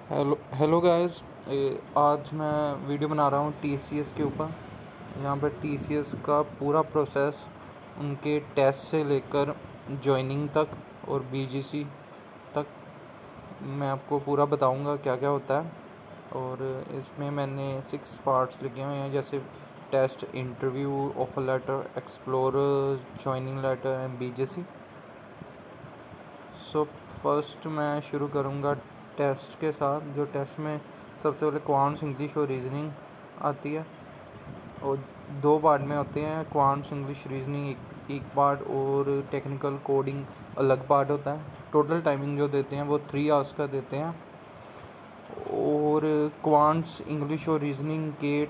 Hello hello guys. आज मैं video बना रहा हूँ टीसीएस के ऊपर। यहाँ पर टीसीएस का पूरा प्रोसेस, उनके टेस्ट से लेकर जॉइनिंग तक और बीजीसी तक मैं आपको पूरा बताऊँगा क्या क्या होता है। और इसमें मैंने 6 पार्ट्स लिखे हुए हैं, जैसे test, interview, offer letter, explore, joining letter and BGC. So first मैं शुरू करूँगा टेस्ट के साथ। जो टेस्ट में सबसे पहले क्वांट्स, इंग्लिश और रीजनिंग आती है, और 2 पार्ट में होते हैं। क्वांट्स, इंग्लिश, रीजनिंग एक पार्ट, और टेक्निकल कोडिंग अलग पार्ट होता है। टोटल टाइमिंग जो देते हैं वो 3 आवर्स का देते हैं। और क्वांट्स, इंग्लिश और रीजनिंग के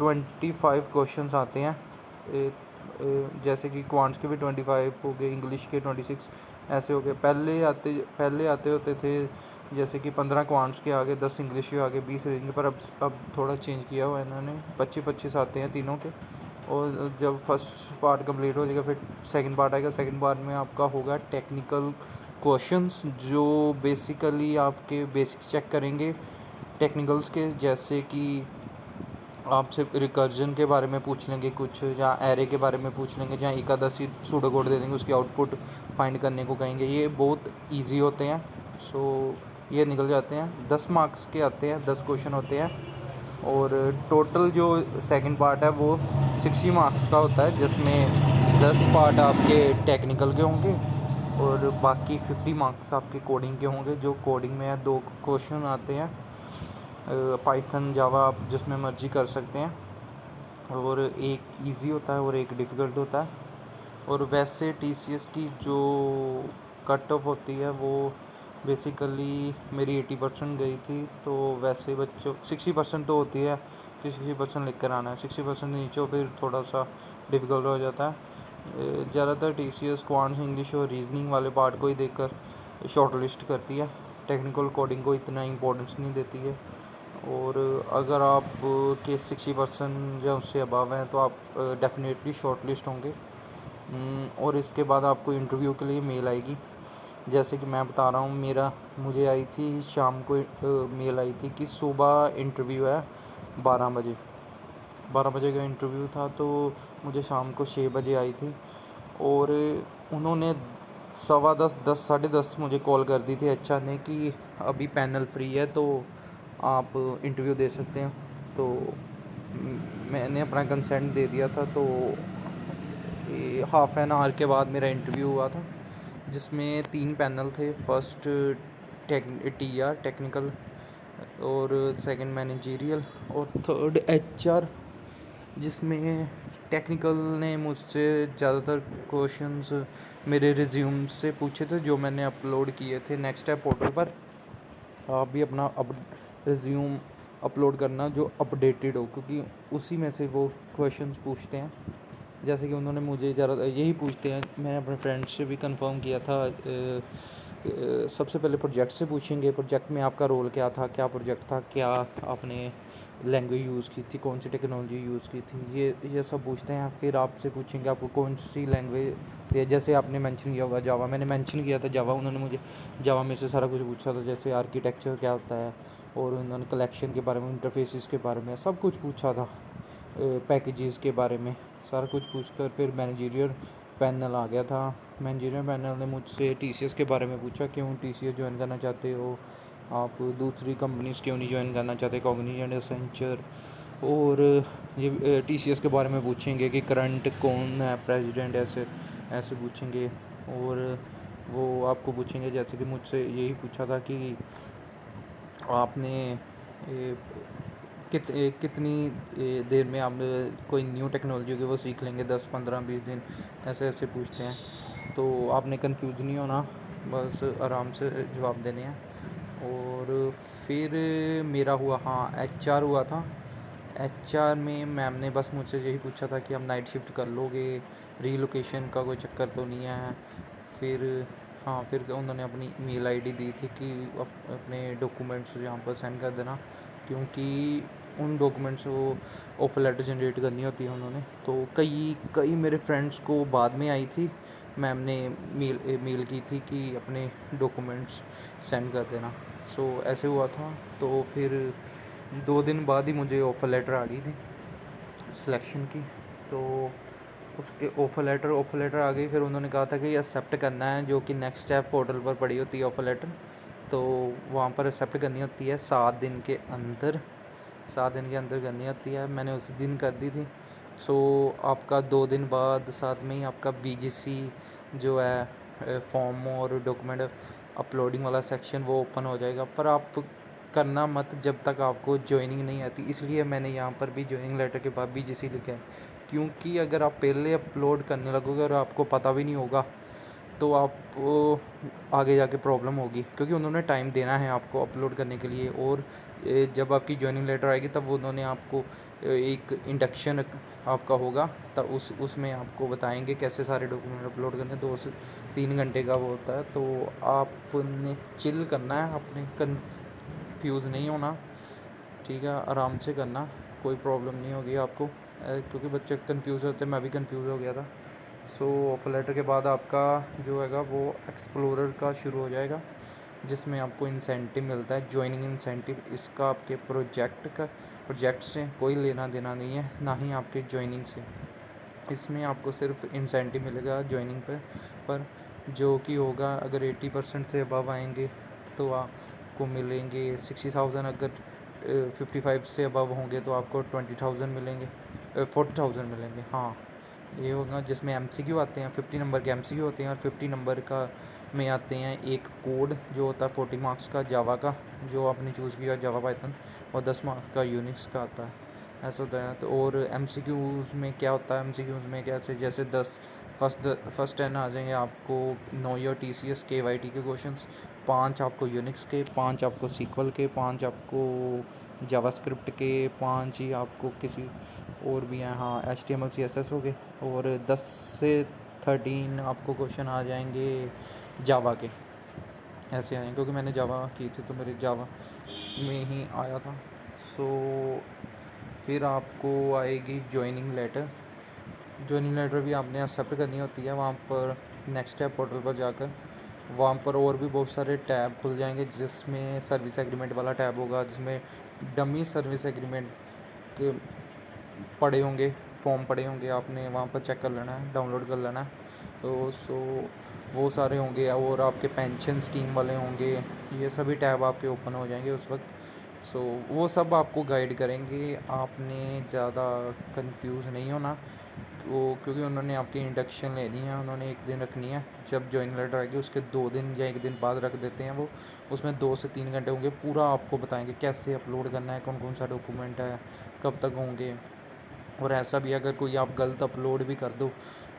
25 क्वेश्चंस आते हैं। जैसे कि क्वांट्स के भी 25 हो गए, इंग्लिश के 26 ऐसे हो गए। पहले आते होते थे, जैसे कि 15 क्वांट्स के आगे, 10 इंग्लिश के आगे, 20 रीजनिंग, पर अब थोड़ा चेंज किया हुआ है इन्होंने। 25-25 आते हैं तीनों के। और जब फर्स्ट पार्ट कंप्लीट हो जाएगा, फिर सेकंड पार्ट आएगा। सेकंड पार्ट में आपका होगा टेक्निकल क्वेश्चंस, जो बेसिकली आपके बेसिक्स चेक करेंगे टेक्निकल्स के। जैसे कि आपसे रिकर्जन के बारे में पूछ लेंगे कुछ, या एरे के बारे में पूछ लेंगे, जहाँ एकादशी सूडो कोड दे देंगे, उसकी आउटपुट फाइंड करने को कहेंगे। ये बहुत इजी होते हैं, सो ये निकल जाते हैं। 10 मार्क्स के आते हैं, 10 क्वेश्चन होते हैं। और टोटल जो सेकंड पार्ट है वो 60 मार्क्स का होता है, जिसमें 10 पार्ट आपके टेक्निकल के होंगे और बाकी 50 मार्क्स आपके कोडिंग के होंगे। जो कोडिंग में है, 2 क्वेश्चन आते हैं, पाइथन, जावा, आप जिसमें मर्जी कर सकते हैं। और एक इजी होता है और एक डिफ़िकल्ट होता है। और वैसे टीसीएस की जो कट ऑफ होती है वो बेसिकली मेरी 80% गई थी। तो वैसे बच्चों 60% तो होती है कि 60% लिख कर आना है। 60% नीचे हो फिर थोड़ा सा डिफ़िकल्ट हो जाता है। ज़्यादातर टीसीएस क्वांट्स, इंग्लिश और रीजनिंग वाले पार्ट को ही देखकर शॉर्ट लिस्ट करती है। टेक्निकल कोडिंग को इतना इम्पोर्टेंस नहीं देती है। और अगर आप के 60% या उससे अबव हैं तो आप डेफिनेटली शॉर्ट लिस्ट होंगे। और इसके बाद आपको इंटरव्यू के लिए मेल आएगी। जैसे कि मैं बता रहा हूँ, मुझे आई थी शाम को, मेल आई थी कि सुबह इंटरव्यू है 12 बजे। 12 बजे का इंटरव्यू था, तो मुझे शाम को 6 बजे आई थी। और उन्होंने 10:15, 10, साढ़े 10 मुझे कॉल कर दी थी एचआर ने कि अभी पैनल फ्री है, तो आप इंटरव्यू दे सकते हैं। तो मैंने अपना कंसेंट दे दिया था। तो हाफ एन आवर के बाद मेरा इंटरव्यू हुआ था, जिसमें 3 पैनल थे। फर्स्ट टीआर टेक्निकल, और सेकंड मैनेजरियल, और थर्ड एचआर, जिसमें टेक्निकल ने मुझसे ज़्यादातर क्वेश्चंस मेरे रिज्यूम से पूछे थे, जो मैंने अपलोड किए थे नेक्स्ट स्टेप पोर्टल पर। आप भी अपना रिज्यूम अपलोड करना जो अपडेटेड हो, क्योंकि उसी में से वो क्वेश्चंस पूछते हैं। जैसे कि उन्होंने मुझे ज़्यादा यही पूछते हैं। मैंने अपने फ्रेंड से भी कंफर्म किया था। सबसे पहले प्रोजेक्ट से पूछेंगे, प्रोजेक्ट में आपका रोल क्या था, क्या प्रोजेक्ट था, क्या आपने लैंग्वेज यूज़ की थी, कौन सी टेक्नोलॉजी यूज़ की थी, ये सब पूछते हैं। फिर आपसे पूछेंगे आपको कौन सी लैंग्वेज, जैसे आपने मेंशन किया होगा जावा, मैंने मेंशन किया था जावा, उन्होंने मुझे जावा में से सारा कुछ पूछा था, जैसे आर्किटेक्चर क्या होता है, और उन्होंने कलेक्शन के बारे में, इंटरफेसेस के बारे में सब कुछ पूछा था। पैकेजेस के बारे में सारा कुछ पूछकर फिर मैनेजरियल पैनल आ गया था। मैनेजरियल पैनल ने मुझसे टीसीएस के बारे में पूछा, क्यों टीसीएस ज्वाइन करना चाहते हो, आप दूसरी कंपनीज़ क्यों नहीं ज्वाइन करना चाहते, कॉग्निजेंट, एसेंचर। और ये टीसीएस के बारे में पूछेंगे कि करंट कौन है प्रेसिडेंट, ऐसे ऐसे पूछेंगे। और वो आपको पूछेंगे, जैसे कि मुझसे यही पूछा था कि आपने कितनी देर में आप कोई न्यू टेक्नोलॉजी होगी वो सीख लेंगे, 10, 15, 20 दिन, ऐसे ऐसे पूछते हैं। तो आपने कंफ्यूज नहीं होना, बस आराम से जवाब देने हैं। और फिर मेरा हुआ, हाँ, एचआर हुआ था। एचआर में मैम ने बस मुझसे यही पूछा था कि आप नाइट शिफ्ट कर लोगे, रीलोकेशन का कोई चक्कर तो नहीं है। फिर हाँ, फिर उन्होंने अपनी ईमेल आईडी दी थी कि अपने डॉक्यूमेंट्स यहाँ पर सेंड कर देना, क्योंकि उन डॉक्यूमेंट्स वो ऑफर लेटर जनरेट करनी होती है उन्होंने। तो कई कई मेरे फ्रेंड्स को बाद में आई थी, मैम ने मेल की थी कि अपने डॉक्यूमेंट्स सेंड कर देना। सो ऐसे हुआ था। तो फिर 2 दिन बाद ही मुझे ऑफ़र लेटर आ गई थी सिलेक्शन की। तो उसके ऑफ़र लेटर आ गई। फिर उन्होंने कहा था कि एक्सेप्ट करना है, जो कि नेक्स्ट स्टेप पोर्टल पर पड़ी होती है ऑफ़र लेटर। तो वहाँ पर एक्सेप्ट करनी होती है 7 दिन के अंदर, 7 दिन के अंदर करनी होती है। मैंने उस दिन कर दी थी। सो आपका 2 दिन बाद साथ में ही आपका बीजीसी जो है फॉर्म और डॉक्यूमेंट अपलोडिंग वाला सेक्शन वो ओपन हो जाएगा। पर आप करना मत जब तक आपको जॉइनिंग नहीं आती। इसलिए मैंने यहाँ पर भी जॉइनिंग लेटर के बाद बीजीसी लिखा है, क्योंकि अगर आप पहले अपलोड करने लगोगे और आपको पता भी नहीं होगा तो आप आगे जाके प्रॉब्लम होगी, क्योंकि उन्होंने टाइम देना है आपको अपलोड करने के लिए। और जब आपकी जॉइनिंग लेटर आएगी तब उन्होंने आपको एक इंडक्शन आपका होगा, तब उसमें आपको बताएंगे कैसे सारे डॉक्यूमेंट अपलोड करने। 2 से 3 घंटे का वो होता है। तो आपने चिल करना है, आपने कंफ्यूज नहीं होना, ठीक है, आराम से करना, कोई प्रॉब्लम नहीं होगी आपको। क्योंकि बच्चे कंफ्यूज होते हैं, मैं भी कंफ्यूज हो गया था। सो ऑफर लेटर के बाद आपका जो हैगा वो एक्सप्लोरर का शुरू हो जाएगा, जिसमें आपको इंसेंटिव मिलता है, जॉइनिंग इंसेंटिव। इसका आपके प्रोजेक्ट से कोई लेना देना नहीं है, ना ही आपके जॉइनिंग से। इसमें आपको सिर्फ इंसेंटिव मिलेगा जॉइनिंग पर जो कि होगा, अगर 80% से अबव आएंगे तो आपको मिलेंगे 60,000। अगर 55 से अबव होंगे तो आपको 20,000 मिलेंगे, 40,000 मिलेंगे। हाँ, ये होगा जिसमें एमसीक्यू आते हैं, 50 नंबर के एमसीक्यू होते हैं, और 50 नंबर का में आते हैं एक कोड जो होता है 40 मार्क्स का जावा का, जो आपने चूज़ किया जावा पाइथन, और 10 मार्क्स का यूनिक्स का आता है, ऐसा होता है। तो और एमसीक्यूज़ में क्या होता है, एमसीक्यूज़ में कैसे, जैसे 10 फर्स्ट 10 आ जाएंगे आपको नो योर टीसीएस केवाईटी के क्वेश्चंस, 5 आपको यूनिक्स के, 5 आपको सीक्वल के, 5 आपको जावास्क्रिप्ट के, 5 ही आपको किसी और भी हैं, हाँ, HTML CSS हो गए, और 10 से 13 आपको क्वेश्चन आ जाएंगे जावा के, ऐसे आएंगे, क्योंकि मैंने जावा की थी तो मेरे जावा में ही आया था। सो फिर आपको आएगी जॉइनिंग लेटर। जॉइनिंग लेटर भी आपने एक्सेप्ट करनी होती है वहाँ पर नेक्स्ट स्टेप पोर्टल पर जाकर। वहाँ पर और भी बहुत सारे टैब खुल जाएंगे, जिसमें सर्विस एग्रीमेंट वाला टैब होगा, जिसमें डमी सर्विस एग्रीमेंट के पड़े होंगे, फॉर्म पड़े होंगे, आपने वहाँ पर चेक कर लेना है, डाउनलोड कर लेना है। तो वो सारे होंगे, और आपके पेंशन स्कीम वाले होंगे, ये सभी टैब आपके ओपन हो जाएंगे उस वक्त। वो सब आपको गाइड करेंगे, आपने ज़्यादा कंफ्यूज नहीं होना। वो क्योंकि उन्होंने आपकी इंडक्शन लेनी है, उन्होंने 1 दिन रखनी है, जब जॉइनिंग लेटर आएगी उसके 2 दिन या 1 दिन बाद रख देते हैं वो। उसमें 2 से 3 घंटे होंगे, पूरा आपको बताएंगे कैसे अपलोड करना है, कौन कौन सा डॉक्यूमेंट है, कब तक होंगे। और ऐसा भी अगर कोई आप गलत अपलोड भी कर दो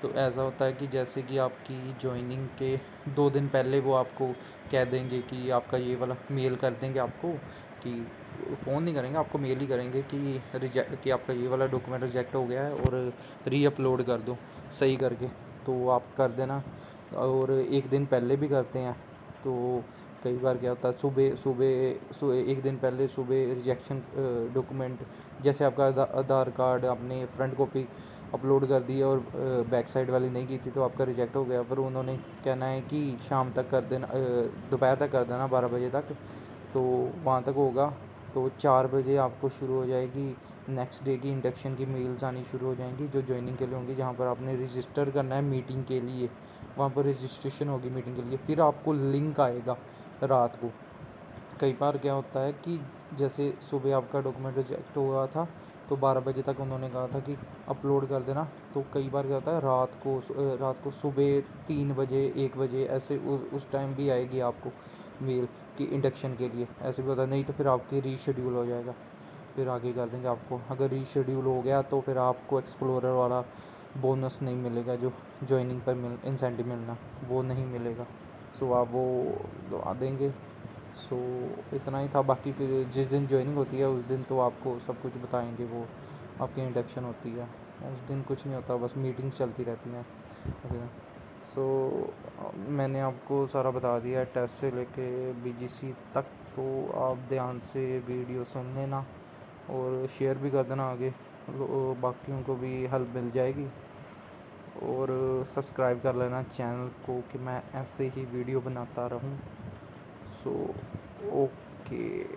तो ऐसा होता है कि जैसे कि आपकी जॉइनिंग के 2 दिन पहले वो आपको कह देंगे कि आपका ये वाला मेल कर देंगे आपको, कि फ़ोन नहीं करेंगे, आपको मेल ही करेंगे कि आपका ये वाला डॉक्यूमेंट रिजेक्ट हो गया है और री अपलोड कर दो सही करके। तो आप कर देना। और 1 दिन पहले भी करते हैं। तो कई बार क्या होता है, सुबह 1 दिन पहले सुबह रिजेक्शन डॉक्यूमेंट, जैसे आपका आधार कार्ड आपने फ्रंट कॉपी अपलोड कर दी और बैक साइड वाली नहीं की थी तो आपका रिजेक्ट हो गया। पर उन्होंने कहना है कि शाम तक कर देना, दोपहर तक कर देना, 12 बजे तक, तो वहाँ तक होगा। तो 4 बजे आपको शुरू हो जाएगी नेक्स्ट डे की इंडक्शन की मेल्स आनी शुरू हो जाएंगी, जो जॉइनिंग के लिए होंगी, जहाँ पर आपने रजिस्टर करना है मीटिंग के लिए, वहाँ पर रजिस्ट्रेशन होगी मीटिंग के लिए। फिर आपको लिंक आएगा रात को। कई बार क्या होता है कि जैसे सुबह आपका डॉक्यूमेंट रिजेक्ट हुआ था तो 12 बजे तक उन्होंने कहा था कि अपलोड कर देना। तो कई बार क्या होता है, रात को सुबह 3 बजे 1 बजे ऐसे उस टाइम भी आएगी आपको मेल कि इंडक्शन के लिए। ऐसे भी होता है, नहीं तो फिर आपकी रीशेड्यूल हो जाएगा, फिर आगे कर देंगे आपको। अगर रीशेड्यूल हो गया तो फिर आपको एक्सप्लोरर वाला बोनस नहीं मिलेगा, जो जॉइनिंग पर इंसेंटिव मिलना, वो नहीं मिलेगा। आप वो दवा देंगे। सो इतना ही था। बाकी फिर जिस दिन जॉइनिंग होती है उस दिन तो आपको सब कुछ बताएंगे, वो आपकी इंडक्शन होती है, उस दिन कुछ नहीं होता, बस मीटिंग्स चलती रहती हैं। सो मैंने आपको सारा बता दिया है, टेस्ट से लेके बीजीसी तक। तो आप ध्यान से वीडियो सुन लेना और शेयर भी कर देना आगे, बाकियों को भी हेल्प मिल जाएगी। और सब्सक्राइब कर लेना चैनल को कि मैं ऐसे ही वीडियो बनाता रहूं। सो ओ ओके।